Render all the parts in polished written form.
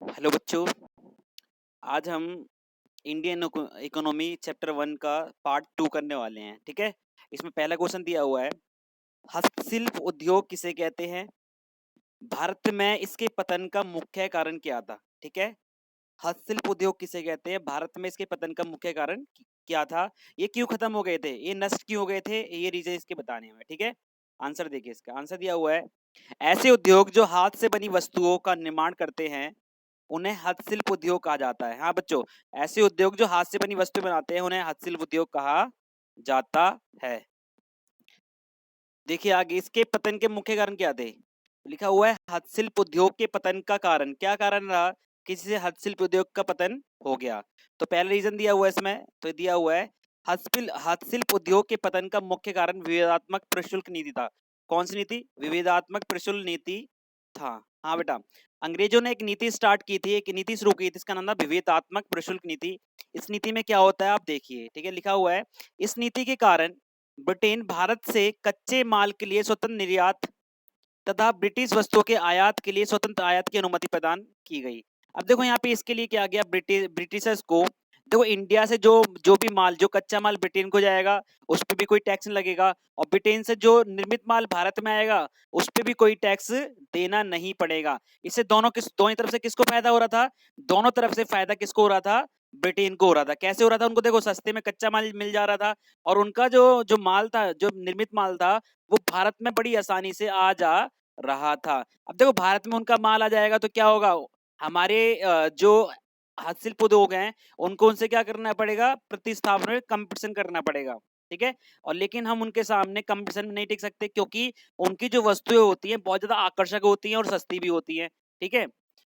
Hello बच्चों। आज हम इंडियन इकोनॉमी चैप्टर 1 का पार्ट 2 करने वाले हैं। ठीक है, इसमें पहला क्वेश्चन दिया हुआ है, हस्तशिल्प उद्योग किसे कहते हैं? भारत में इसके पतन का मुख्य कारण क्या था? ठीक है, हस्तशिल्प उद्योग किसे कहते हैं, भारत में इसके पतन का मुख्य कारण क्या था, ये क्यों खत्म हो गए थे, ये नष्ट क्यों हो गए थे, ये रीजन इसके बताने हैं। ठीक है, आंसर देखिए, इसका आंसर दिया हुआ है, ऐसे उद्योग जो हाथ से बनी वस्तुओं का निर्माण करते हैं उन्हें हस्तशिल्प उद्योग कहा जाता है। हाँ बच्चों, ऐसे उद्योग जो हाथ से बनी वस्तु बनाते हैं उन्हें हस्तशिल्प उद्योग कहा जाता है। देखिए आगे, इसके पतन के मुख्य कारण क्या थे? लिखा हुआ है हस्तशिल्प उद्योग के पतन का कारण। क्या कारण रहा किसी से हस्तशिल्प उद्योग का पतन हो गया? तो पहला रीजन दिया हुआ है इसमें, तो दिया हुआ है हस्तशिल्प उद्योग के पतन का मुख्य कारण विवेकात्मक प्रशुल्क नीति था। कौन सी नीति? विवेकात्मक प्रशुल्क नीति था। हाँ बेटा, अंग्रेजों ने एक नीति स्टार्ट की थी, एक नीति शुरू की थी, इसका नाम था विवेकात्मक प्रशुल्क नीति। इस नीति में क्या होता है आप देखिए। ठीक है, लिखा हुआ है, इस नीति के कारण ब्रिटेन भारत से कच्चे माल के लिए स्वतंत्र निर्यात तथा ब्रिटिश वस्तुओं के आयात के लिए स्वतंत्र आयात की अनुमति प्रदान की गई। अब देखो यहाँ पे इसके लिए क्या गया, ब्रिटिशर्स को, देखो इंडिया से जो जो भी माल, जो कच्चा माल ब्रिटेन को जाएगा उस पर भी कोई टैक्स नहीं लगेगा, और ब्रिटेन से जो निर्मित माल भारत में आएगा उस पर भी कोई टैक्स देना नहीं पड़ेगा। इससे दोनों तरफ से किसको फायदा हो रहा था? दोनों तरफ से फायदा किसको हो रहा था? ब्रिटेन को हो रहा था। कैसे हो रहा था? उनको देखो सस्ते में कच्चा माल मिल जा रहा था, और उनका जो जो माल था, जो निर्मित माल था, वो भारत में बड़ी आसानी से आ जा रहा था। अब देखो भारत में उनका माल आ जाएगा तो क्या होगा, हमारे जो हस्तशिल्प उद्योग हैं उनको उनसे क्या करना पड़ेगा? प्रतिस्थापन में कंपटीशन करना पड़ेगा। ठीक है, और लेकिन हम उनके सामने कंपटीशन में नहीं टिक सकते, क्योंकि उनकी जो वस्तुएं होती हैं बहुत ज्यादा आकर्षक होती हैं और सस्ती भी होती हैं। ठीक है,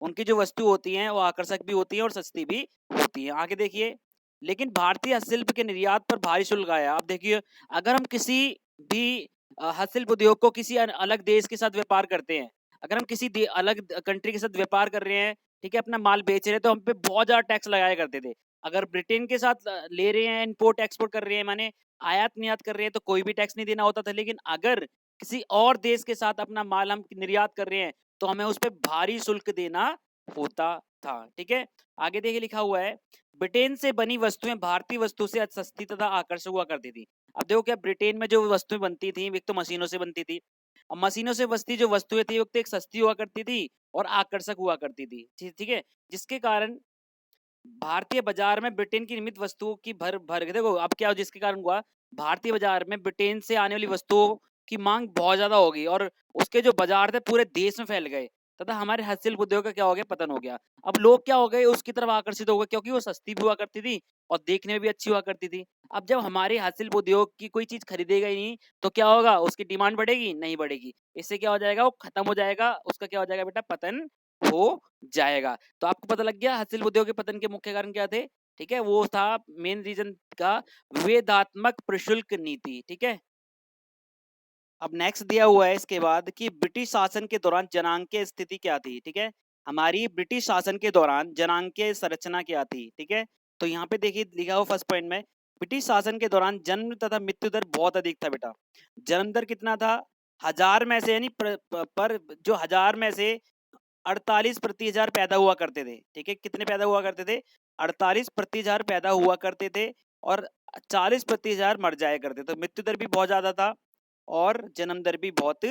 उनकी जो वस्तु होती हैं वो आकर्षक भी होती हैं और सस्ती भी होती हैं। आगे देखिए, लेकिन भारतीय हस्तशिल्प के निर्यात पर भारी शुल्क आया। आप देखिए, अगर हम किसी भी हस्तशिल्प उद्योग को किसी अलग देश के साथ व्यापार करते हैं, अगर हम किसी अलग कंट्री के साथ व्यापार कर रहे हैं, ठीक है, अपना माल बेच रहे हैं, तो हम पे बहुत ज्यादा टैक्स लगाया करते थे। अगर ब्रिटेन के साथ ले रहे हैं, इंपोर्ट एक्सपोर्ट कर रहे हैं, माने आयात निर्यात कर रहे हैं, तो कोई भी टैक्स नहीं देना होता था। लेकिन अगर किसी और देश के साथ अपना माल हम निर्यात कर रहे हैं तो हमें उस पर भारी शुल्क देना होता था। ठीक है, आगे देखिए, लिखा हुआ है, ब्रिटेन से बनी वस्तुएं भारतीय वस्तु से सस्ती तथा आकर्षक हुआ करती थी। अब देखो, क्या ब्रिटेन में जो वस्तुएं बनती थी एक तो मशीनों से बनती थी, और मशीनों से बसती जो वस्तुएं थी वो तो एक सस्ती हुआ करती थी और आकर्षक हुआ करती थी। ठीक है, जिसके कारण भारतीय बाजार में ब्रिटेन की निर्मित वस्तुओं की भर भर देखो अब क्या, जिसके कारण हुआ, भारतीय बाजार में ब्रिटेन से आने वाली वस्तुओं की मांग बहुत ज्यादा हो गई, और उसके जो बाजार थे पूरे देश में फैल गए, तथा हमारे हस्तशिल्प उद्योग का क्या हो गया? पतन हो गया। अब लोग क्या हो गए? उसकी तरफ आकर्षित हो गए, क्योंकि वो सस्ती भी हुआ करती थी और देखने में भी अच्छी हुआ करती थी। अब जब हमारे हस्तशिल्प उद्योग की कोई चीज खरीदेगा ही नहीं, तो क्या होगा? उसकी डिमांड बढ़ेगी? नहीं बढ़ेगी। इससे क्या हो जाएगा? वो खत्म हो जाएगा, उसका क्या हो जाएगा बेटा? पतन हो जाएगा। तो आपको पता लग गया हस्तशिल्प उद्योग के पतन के मुख्य कारण क्या थे। ठीक है, वो था मेन रीजन का विवेकात्मक प्रशुल्क नीति। ठीक है, अब नेक्स्ट दिया हुआ है इसके बाद कि ब्रिटिश शासन के दौरान जनांगीय स्थिति क्या थी। ठीक है, हमारी ब्रिटिश शासन के दौरान जनांगीय संरचना क्या थी। ठीक है, तो यहाँ पे देखिए लिखा हुआ फर्स्ट पॉइंट में, ब्रिटिश शासन के दौरान जन्म तथा मृत्यु दर बहुत अधिक था बेटा। जन्म दर कितना था? 1000 में से, यानी पर जो 1000 में से 48 प्रति हजार पैदा हुआ करते थे। ठीक है, कितने पैदा हुआ करते थे? 48 प्रति हजार पैदा हुआ करते थे, और 40 प्रति हजार मर जाया करते। तो मृत्यु दर भी बहुत ज्यादा था और जन्म दर भी बहुत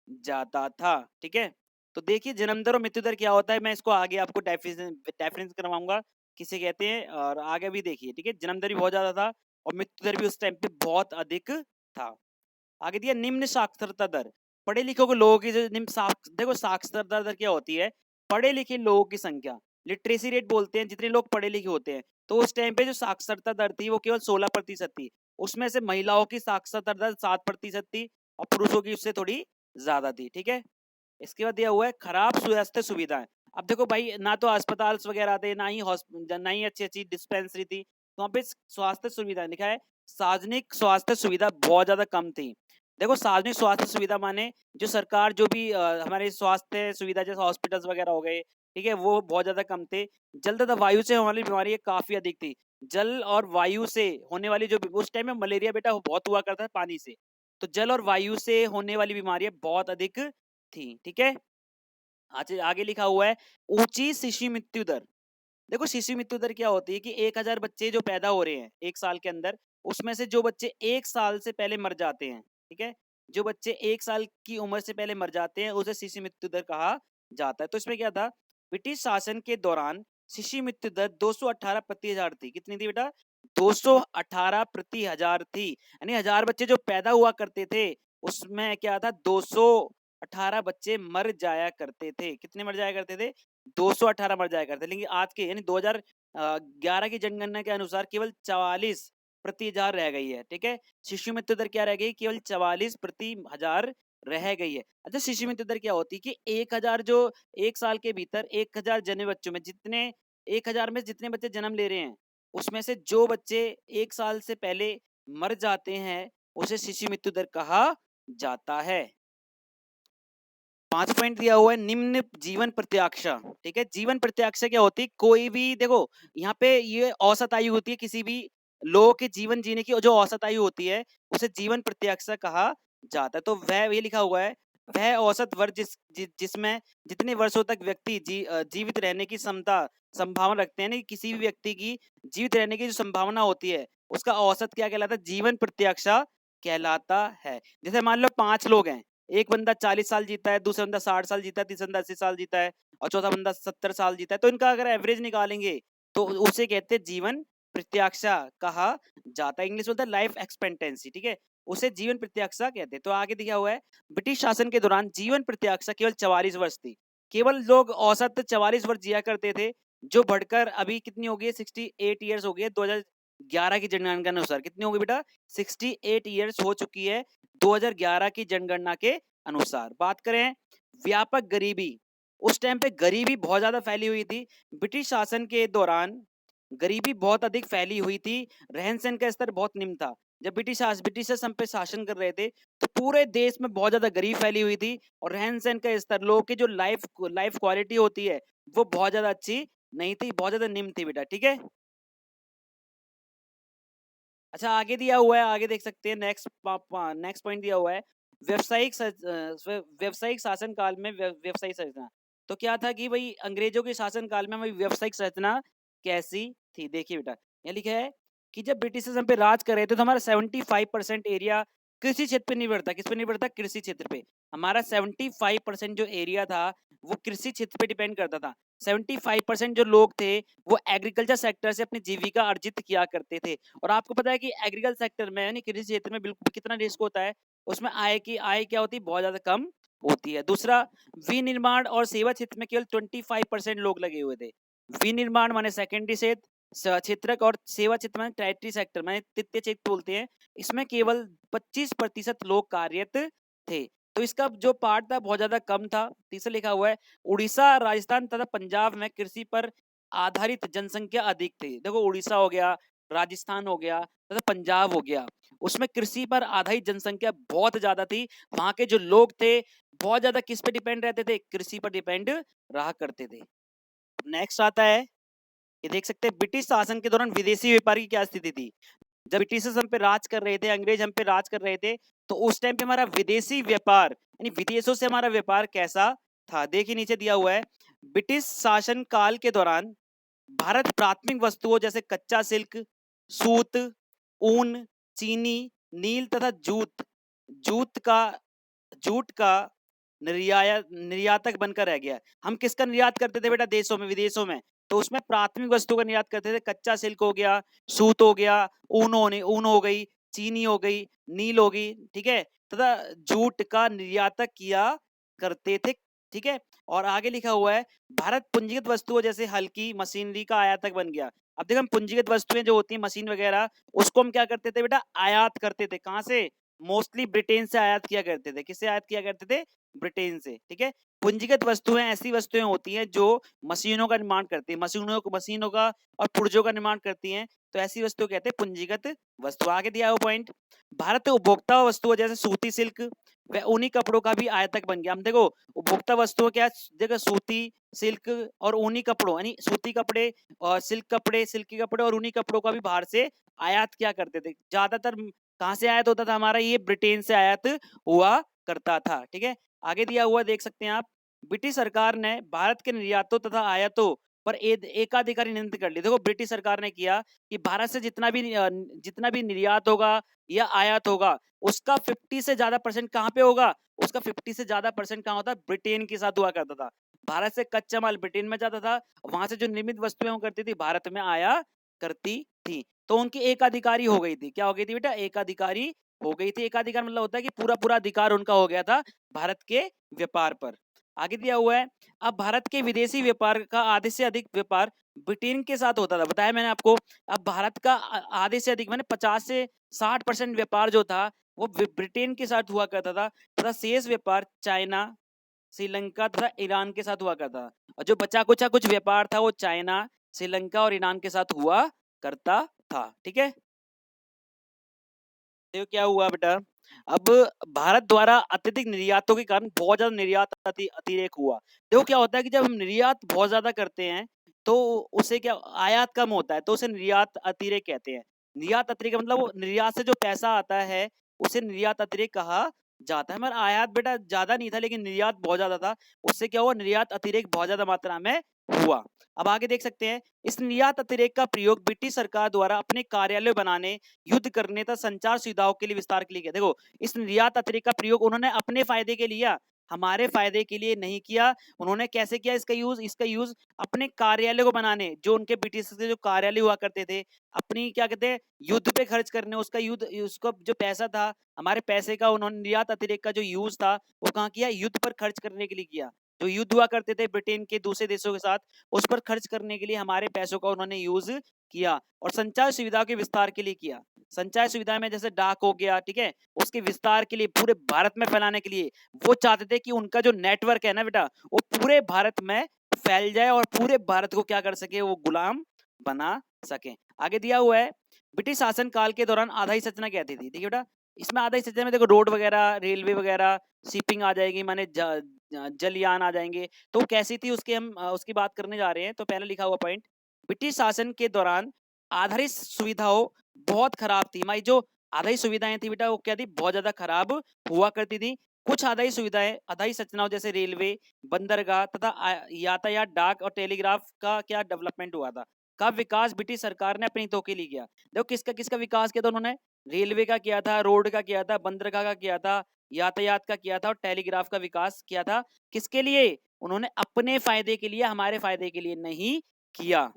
ज्यादा था। ठीक है, तो देखिए जन्म दर और मृत्यु दर क्या होता है, मैं इसको आगे आपको डेफिनेशन करवाऊंगा किसे कहते हैं, और आगे भी देखिए। ठीक है, जन्म दर भी बहुत ज्यादा था और मृत्यु दर भी उस टाइम पे बहुत अधिक था। आगे दिया निम्न साक्षरता दर, पढ़े लिखे लोगों की जो देखो साक्षरता दर क्या होती है? पढ़े लिखे लोगों की संख्या, लिटरेसी रेट बोलते हैं, जितने लोग पढ़े लिखे होते हैं। तो उस टाइम पे जो साक्षरता दर थी वो केवल 16% थी। उसमें से महिलाओं की साक्षरता दर 7% थी और पुरुषों की उससे थोड़ी ज्यादा थी। ठीक है, इसके बाद दिया हुआ है खराब स्वास्थ्य सुविधाएं। अब देखो भाई, ना तो अस्पताल वगैरह थे, ना ही अच्छी अच्छी डिस्पेंसरी थी, तो वहाँ पे स्वास्थ्य सुविधा लिखा है सार्वजनिक स्वास्थ्य सुविधा बहुत ज्यादा कम थी। देखो सार्वजनिक स्वास्थ्य सुविधा माने जो सरकार जो भी हमारे स्वास्थ्य सुविधा जैसे हॉस्पिटल्स वगैरह हो गए, ठीक है, वो बहुत ज्यादा कम थे। जल तथा वायु से होने वाली बीमारी काफी अधिक थी। जल और वायु से होने वाली जो उस टाइम में मलेरिया बेटा बहुत हुआ करता है पानी से, तो जल और वायु से होने वाली बीमारियां बहुत अधिक थी। ठीक है, आगे लिखा हुआ है ऊंची शिशु मृत्यु दर। देखो शिशु मृत्यु दर क्या होती है कि 1000 बच्चे जो पैदा हो रहे हैं एक साल के अंदर, उसमें से जो बच्चे एक साल से पहले मर जाते हैं, ठीक है, जो बच्चे एक साल की उम्र से पहले मर जाते हैं उसे शिशु मृत्यु दर कहा जाता है। तो इसमें क्या था, ब्रिटिश शासन के दौरान शिशु मृत्यु दर 218 प्रति हजार थी। कितनी थी बेटा? 218 प्रति हजार थी, यानी 1000 बच्चे जो पैदा हुआ करते थे उसमें क्या था, 218 बच्चे मर जाया करते थे। कितने मर जाया करते थे? 218 मर जाया करते। लेकिन आज के यानी 2011 की जनगणना के अनुसार केवल 44 प्रति हजार रह गई है। ठीक है, शिशु मृत्यु दर क्या रह गई? केवल 44 प्रति हजार रह गई है। अच्छा, शिशु मृत्यु दर क्या होती है कि 1000 जो एक साल के भीतर 1000 जन्मे बच्चों में जितने 1000 में जितने बच्चे जन्म ले रहे हैं उसमें से जो बच्चे एक साल से पहले मर जाते हैं उसे शिशु मृत्यु दर कहा जाता है। 5 पॉइंट दिया हुआ है निम्न जीवन प्रत्याक्षा। ठीक है, जीवन प्रत्याक्षा क्या होती है? कोई भी देखो यहाँ पे ये औसत आयु होती है किसी भी लोगों के जीवन जीने की, जो औसत आयु होती है उसे जीवन प्रत्याक्षा कहा जाता है। तो वह ये लिखा हुआ है वह औसत वर्ष जिसमें जितने वर्षों तक व्यक्ति जीवित रहने की संभावना रखते हैं, नहीं किसी भी व्यक्ति की जीवित रहने की जो संभावना होती है उसका औसत क्या कहलाता है? जीवन प्रत्याक्षा कहलाता है। जैसे मान लो 5 लोग हैं, एक बंदा 40 साल जीता है, दूसरा बंदा 60 साल जीता है, तीसरा बंदा 80 साल जीता है और चौथा बंदा 70 साल जीता है, तो इनका अगर एवरेज निकालेंगे तो उसे कहते हैं जीवन प्रत्याक्षा कहा जाता है। इंग्लिश बोलता है लाइफ एक्सपेक्टेंसी। ठीक है, उसे जीवन प्रत्याक्षा कहते हैं। तो आगे दिया हुआ है ब्रिटिश शासन के दौरान जीवन प्रत्याक्षा केवल 44 वर्ष थी। केवल लोग औसत 44 वर्ष जिया करते थे, जो बढ़कर अभी कितनी हो गई है? 68 ईयर्स हो गई है 2011 की जनगणना के अनुसार। कितनी हो गई बेटा? 68 ईयर्स हो चुकी है 2011 की जनगणना के अनुसार। बात करें व्यापक गरीबी, उस टाइम पे गरीबी बहुत ज्यादा फैली हुई थी। ब्रिटिश शासन के दौरान गरीबी बहुत अधिक फैली हुई थी, रहन सहन का स्तर बहुत निम्न था। जब ब्रिटिशर्स हम पे शासन कर रहे थे तो पूरे देश में बहुत ज्यादा गरीबी फैली हुई थी और रहन सहन का स्तर, लोगों की जो लाइफ क्वालिटी होती है वो बहुत ज्यादा अच्छी नहीं थी, बहुत ज्यादा निम्न थी बेटा। ठीक है, अच्छा आगे दिया हुआ है, आगे देख सकते हैं नेक्स्ट पॉइंट दिया हुआ है व्यावसायिक शासन काल में व्यवसायिक संरचना। तो क्या था कि भाई अंग्रेजों के शासन काल में हमारी व्यावसायिक संरचना कैसी थी? देखिए बेटा, यहाँ लिखा है कि जब ब्रिटिशर्स हम पे राज कर रहे थे तो हमारा 75% एरिया कृषि क्षेत्र पे निर्भर था। किस पे निर्भर था? कृषि क्षेत्र पे। हमारा 75% जो एरिया था वो कृषि क्षेत्र पे डिपेंड करता था। 75% जो लोग थे वो एग्रीकल्चर सेक्टर से अपनी जीविका अर्जित किया करते थे। और आपको पता है कि एग्रीकल्चर सेक्टर में यानी कृषि क्षेत्र में बिल्कुल कितना रिस्क होता है, उसमें आय क्या होती है? बहुत ज्यादा कम होती है। दूसरा, विनिर्माण और सेवा क्षेत्र में केवल 25% लोग लगे हुए थे। विनिर्माण माने सेकेंडरी क्षेत्र और सेवा क्षेत्र में टैरिटरी सेक्टर में तृतीय क्षेत्र बोलते हैं, इसमें केवल 25% लोग कार्यरत थे। तो इसका जो पार्ट था बहुत ज्यादा कम था। तीसरा लिखा हुआ है उड़ीसा, राजस्थान तथा पंजाब में कृषि पर आधारित जनसंख्या अधिक थी। देखो उड़ीसा हो गया, राजस्थान हो गया तथा पंजाब हो गया, उसमें कृषि पर आधारित जनसंख्या बहुत ज्यादा थी। वहां के जो लोग थे बहुत ज्यादा किस पे डिपेंड रहते थे? कृषि पर डिपेंड रहा करते थे। नेक्स्ट आता है, ये देख सकते हैं ब्रिटिश शासन के दौरान विदेशी व्यापार की क्या स्थिति थी। जब ब्रिटिशर्स हम पे राज कर रहे थे, अंग्रेज हम पे राज कर रहे थे, तो उस टाइम पे हमारा विदेशी व्यापार यानी विदेशों से हमारा व्यापार कैसा था? देखिए नीचे दिया हुआ है ब्रिटिश शासन काल के दौरान भारत प्राथमिक वस्तुओं जैसे कच्चा सिल्क, सूत, ऊन, चीनी, नील तथा जूत का जूट का निर्यातक बनकर रह गया। हम किसका निर्यात करते थे बेटा? देशों में, विदेशों में। तो उसमें प्राथमिक वस्तु का निर्यात करते थे। कच्चा सिल्क हो गया, सूत हो गया, ऊन हो गई, चीनी हो गई, नील हो गई, ठीक है, तथा जूट का निर्यातक किया करते थे। ठीक है, और आगे लिखा हुआ है भारत पूंजीगत वस्तुओं जैसे हल्की मशीनरी का आयातक बन गया। अब देखो हम पूंजीगत वस्तुएं जो होती है मशीन वगैरह, उसको हम क्या करते थे बेटा? आयात करते थे। कहां से? मोस्टली ब्रिटेन से आयात किया करते थे। किससे आयात किया करते थे? ब्रिटेन से। ठीक है, पूंजीगत वस्तुएं ऐसी वस्तुएं होती हैं जो मशीनों का निर्माण करती है, मशीनों का और पुर्जों का निर्माण करती हैं, तो ऐसी वस्तु कहते हैं पूंजीगत वस्तु। आगे दिया हुआ पॉइंट, भारत उपभोक्ता वस्तुओं जैसे सूती सिल्क व ऊनी कपड़ों का भी आयातक बन गया। हम देखो उपभोक्ता वस्तुओं क्या जगह सूती सिल्क और ऊनी कपड़ों यानी सूती कपड़े और सिल्की कपड़े और ऊनी कपड़ों का भी बाहर से आयात किया करते थे। ज्यादातर कहां से आयात होता था हमारा? ये ब्रिटेन से आयात हुआ करता था। ठीक है, आगे दिया हुआ देख सकते हैं आप ब्रिटिश सरकार ने भारत के निर्यातों तथा आयातों पर एकाधिकार नियंत्रण कर लिया। देखो ब्रिटिश सरकार ने किया कि भारत से जितना भी निर्यात होगा या आयात होगा, उसका 50 से ज्यादा परसेंट कहाँ पे होगा, उसका 50 से ज्यादा परसेंट कहाँ होता है, ब्रिटेन के साथ हुआ करता था। भारत से कच्चा माल ब्रिटेन में जाता था, वहां से जो निर्मित वस्तुएं वो करती थी भारत में आया करती थी। तो उनकी एकाधिकारी हो गई थी। क्या हो गई थी बेटा, एकाधिकारी हो गई थी। एकाधिकार मतलब होता है कि पूरा पूरा अधिकार उनका हो गया था भारत के व्यापार पर। आगे दिया हुआ है, अब भारत के विदेशी व्यापार का आधे से अधिक व्यापार ब्रिटेन के साथ होता था। बताया मैंने आपको, अब भारत का आधे से अधिक मैंने 50 से 60% व्यापार जो था वो ब्रिटेन के साथ हुआ करता था, तथा शेष व्यापार चाइना, श्रीलंका तथा ईरान के साथ हुआ करता था। और जो बचा कुचा कुछ व्यापार था वो चाइना, श्रीलंका और ईरान के साथ हुआ करता था। ठीक है, देखो क्या हुआ बेटा, अब भारत द्वारा अत्यधिक निर्यातों के कारण बहुत ज्यादा निर्यात अतिरेक हुआ। देखो क्या होता है कि जब हम निर्यात बहुत ज्यादा करते हैं तो उसे क्या, आयात कम होता है तो उसे निर्यात अतिरेक कहते हैं। निर्यात अतिरेक का मतलब वो निर्यात से जो पैसा आता है उसे निर्यात अतिरेक कहा जाता है। हमारा आयात बेटा ज्यादा नहीं था लेकिन निर्यात बहुत ज्यादा था, उससे क्या हुआ, निर्यात अतिरेक बहुत ज्यादा मात्रा में हुआ। अब आगे देख सकते हैं, इस निर्यात अतिरेक का प्रयोग ब्रिटिश सरकार द्वारा अपने कार्यालय बनाने, युद्ध करने तथा संचार सुविधाओं के लिए विस्तार के लिए किया। देखो इस निर्यात अतिरेक का प्रयोग उन्होंने अपने फायदे के लिए, हमारे फायदे के लिए नहीं किया। उन्होंने कैसे किया इसका यूज अपने कार्यालय को बनाने, जो उनके ब्रिटिश के जो कार्यालय हुआ करते थे, अपनी क्या कहते हैं युद्ध पे खर्च करने, उसका जो पैसा था, हमारे पैसे का उन्होंने निर्यात अतिरेक का जो यूज था वो कहाँ किया, युद्ध पर खर्च करने के लिए किया। जो युद्ध हुआ करते थे ब्रिटेन के दूसरे देशों के साथ, उस पर खर्च करने के लिए हमारे पैसों का उन्होंने यूज किया। और संचार सुविधा के विस्तार के लिए किया। संचार सुविधा में जैसे डाक हो गया, ठीक है, उसके विस्तार के लिए, पूरे भारत में फैलाने के लिए वो चाहते थे कि उनका जो नेटवर्क है ना बेटा, वो पूरे भारत में फैल जाए और पूरे भारत को क्या कर सके, वो गुलाम बना सके। आगे दिया हुआ है, ब्रिटिश शासन काल के दौरान आधाई संरचना क्या थी। देखिए बेटा, इसमें आधाई संरचना में देखो रोड वगैरह, रेलवे वगैरह, शिपिंग आ जाएगी, माने जलयान आ जाएंगे। तो कैसी थी उसकी बात करने जा रहे हैं। तो पहले लिखा हुआ पॉइंट, ब्रिटिश शासन के दौरान आधारित सुविधाओं बहुत खराब थी। हमारी जो आधारित सुविधाएं थी बेटा वो क्या थी, बहुत ज्यादा खराब हुआ करती थी। कुछ आधारित सुविधाएं, आधारित संरचनाओं जैसे रेलवे, बंदरगाह तथा यातायात, डाक और टेलीग्राफ का क्या डेवलपमेंट हुआ था, का विकास ब्रिटिश सरकार ने अपने हितों के लिए किया। देखो किसका किसका विकास किया था उन्होंने, रेलवे का किया था, रोड का किया था, बंदरगाह का किया था, यातायात का किया था और टेलीग्राफ का विकास किया था। किसके लिए, उन्होंने अपने फायदे के लिए, हमारे फायदे के लिए नहीं किया।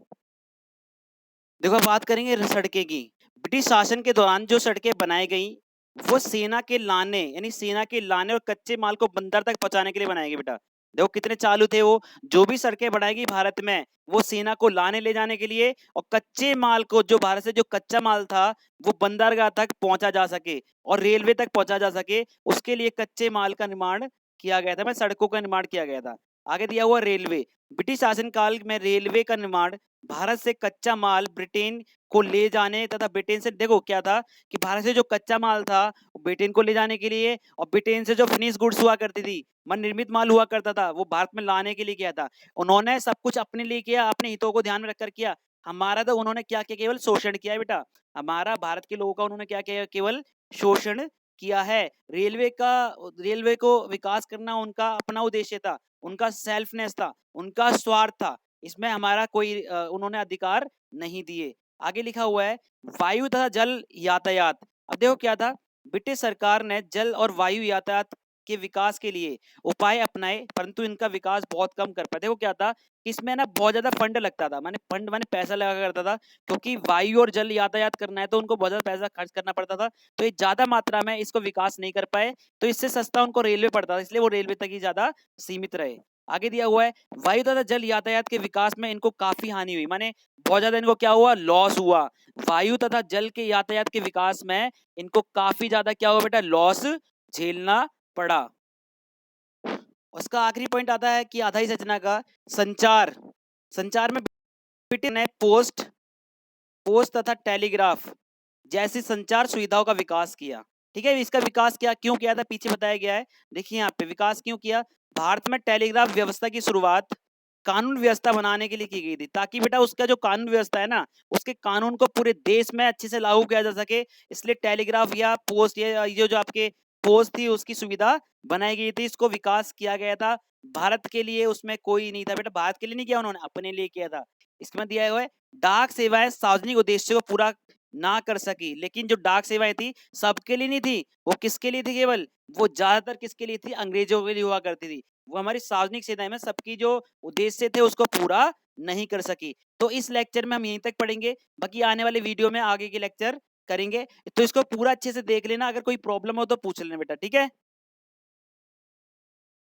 देखो बात करेंगे सड़कें की। ब्रिटिश शासन के दौरान जो सड़कें बनाई गई वो सेना के लाने, यानी सेना के लाने और कच्चे माल को बंदर तक पहुंचाने के लिए बनाई गई बेटा। देखो कितने चालू थे वो, जो भी सड़कें बनाएगी भारत में वो सेना को लाने ले जाने के लिए, और कच्चे माल को, जो भारत से जो कच्चा माल था वो बंदरगाह तक पहुंचा जा सके और रेलवे तक पहुंचा जा सके, उसके लिए कच्चे माल का निर्माण किया गया था, मैं सड़कों का निर्माण किया गया था। आगे दिया हुआ रेलवे, ब्रिटिश शासन काल में रेलवे का निर्माण भारत से कच्चा माल ब्रिटेन को ले जाने तथा ब्रिटेन से, देखो क्या था कि भारत से जो कच्चा माल था ब्रिटेन को ले जाने के लिए, और ब्रिटेन से जो फिनिश गुड्स हुआ करती थी, मन निर्मित माल हुआ करता था, वो भारत में लाने के लिए किया था। उन्होंने सब कुछ अपने लिए किया, अपने हितों को ध्यान में रखकर किया। हमारा तो उन्होंने क्या किया, केवल शोषण किया है बेटा। हमारा भारत के लोगों का उन्होंने क्या किया, केवल शोषण किया है। रेलवे को विकास करना उनका अपना उद्देश्य था, उनका सेल्फनेस था, उनका स्वार्थ था। इसमें हमारा कोई उन्होंने अधिकार नहीं दिए। आगे लिखा हुआ है, वायु तथा जल यातायात। अब देखो क्या था, ब्रिटिश सरकार ने जल और वायु यातायात के विकास के लिए उपाय अपनाए, परंतु इनका विकास बहुत कम कर पाए। देखो क्या था, इसमें ना बहुत ज्यादा फंड लगता था, माने पैसा लगा करता था, क्योंकि वायु और जल यातायात करना है तो उनको बहुत ज्यादा पैसा खर्च करना पड़ता था। तो ये ज्यादा मात्रा में इसको विकास नहीं कर पाए, तो इससे सस्ता उनको रेलवे पड़ता था, इसलिए वो रेलवे तक ही ज्यादा सीमित रहे। आगे दिया हुआ है, वायु तथा जल यातायात के विकास में इनको काफी हानि हुई, माने बहुत ज्यादा इनको क्या हुआ, लॉस हुआ। वायु तथा जल के यातायात के विकास में इनको काफी ज्यादा क्या हुआ बेटा, लॉस झेलना पड़ा। उसका आखिरी पॉइंट आता है कि आधाई संरचना का संचार। संचार में ब्रिटेन ने पोस्ट तथा टेलीग्राफ जैसी संचार सुविधाओं का विकास किया। ठीक है, इसका विकास किया, क्यों किया था, पीछे बताया गया है। देखिए यहाँ पे विकास क्यों किया, भारत में टेलीग्राफ व्यवस्था की शुरुआत कानून व्यवस्था बनाने के लिए की गई थी, ताकि बेटा उसका जो कानून व्यवस्था है ना, उसके कानून को पूरे देश में अच्छे से लागू किया जा सके। इसलिए टेलीग्राफ या पोस्ट, ये जो आपके पोस्ट थी उसकी सुविधा बनाई गई थी, इसको विकास किया गया था। भारत के लिए उसमें कोई नहीं था बेटा, भारत के लिए नहीं किया उन्होंने, अपने लिए किया था। इसमें दिया हुआ है डाक सेवाएं सार्वजनिक उद्देश्य को पूरा ना कर सकी, लेकिन जो डाक सेवाएं थी सबके लिए नहीं थी, वो किसके लिए थी केवल, वो ज्यादातर किसके लिए थी, अंग्रेजों के लिए हुआ करती थी। वो हमारी सार्वजनिक सेवाएं में सबकी जो उद्देश्य थे उसको पूरा नहीं कर सकी। तो इस लेक्चर में हम यहीं तक पढ़ेंगे, बाकी आने वाले वीडियो में आगे के लेक्चर करेंगे। तो इसको पूरा अच्छे से देख लेना, अगर कोई प्रॉब्लम हो तो पूछ लेना बेटा, ठीक है।